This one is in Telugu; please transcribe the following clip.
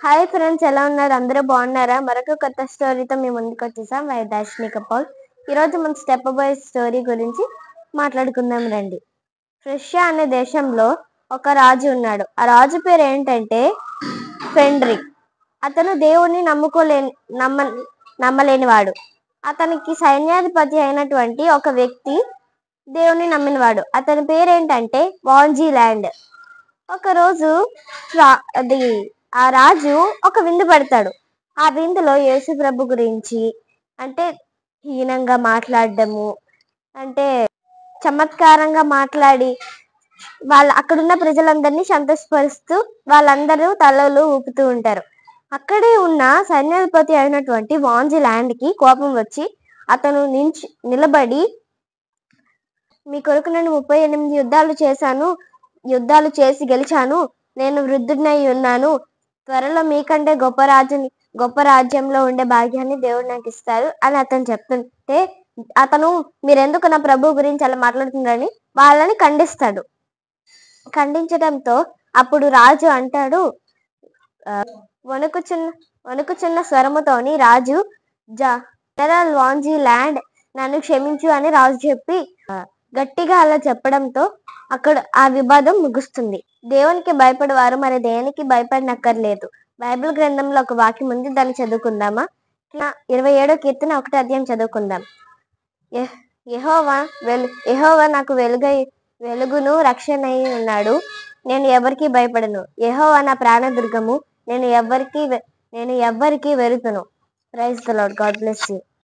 హాయ్ ఫ్రెండ్స్, ఎలా ఉన్నారు? అందరూ బాగున్నారా? మరొక కొత్త స్టోరీతో మేము ముందుకు వచ్చేసాం. వైదాష్నిక పౌల్. ఈరోజు మనం స్టెప్ బై స్టోరీ గురించి మాట్లాడుకుందాం రండి. రష్యా అనే దేశంలో ఒక రాజు ఉన్నాడు. ఆ రాజు పేరు ఏంటంటే ఫెండ్రిక్. అతను దేవుణ్ణి నమ్మలేనివాడు. అతనికి సైన్యాధిపతి అయినటువంటి ఒక వ్యక్తి దేవుణ్ణి నమ్మినవాడు. అతని పేరేంటంటే వాంజీ ల్యాండ్. ఒకరోజు ఆ రాజు ఒక విందు పెడతాడు. ఆ విందులో యేసు ప్రభు గురించి అంటే హీనంగా మాట్లాడడము, అంటే చమత్కారంగా మాట్లాడి అక్కడున్న ప్రజలందరినీ సంతోషపరుస్తూ వాళ్ళందరూ తలలు ఊపుతూ ఉంటారు. అక్కడే ఉన్న సైన్యాధిపతి అయినటువంటి వాంజీ ల్యాండ్ కి కోపం వచ్చి అతను నిలబడి, మీ కొరకు నేను 38 యుద్ధాలు చేసి గెలిచాను. నేను వృద్ధుడినై ఉన్నాను. త్వరలో మీకంటే గొప్ప రాజ్యంలో ఉండే భాగ్యాన్ని దేవుడు నాకు ఇస్తారు అని అతను చెప్తుంటే, అతను మీరెందుకు నా ప్రభు గురించి అలా మాట్లాడుతున్నారని వాళ్ళని ఖండిస్తాడు. ఖండించడంతో అప్పుడు రాజు అంటాడు, వణుకుచున్న స్వరముతోని రాజు, జనరల్ వాంజీ ల్యాండ్, నన్ను క్షమించు అని రాజు చెప్పి గట్టిగా అలా చెప్పడంతో అక్కడ ఆ వివాదం ముగుస్తుంది. దేవునికి భయపడేవారు మరి దేనికి భయపడనక్కర్లేదు. బైబిల్ గ్రంథంలో ఒక వాక్యం ఉంది, దాన్ని చదువుకుందామా? 27వ కీర్తన 1వ అధ్యాయం చదువుకుందాం. యెహోవా నాకు వెలుగును రక్షణై ఉన్నాడు. నేను ఎవరికి భయపడను. యెహోవా నా ప్రాణదుర్గము. నేను ఎవ్వరికి వెరుతును. Praise the lord. God bless you.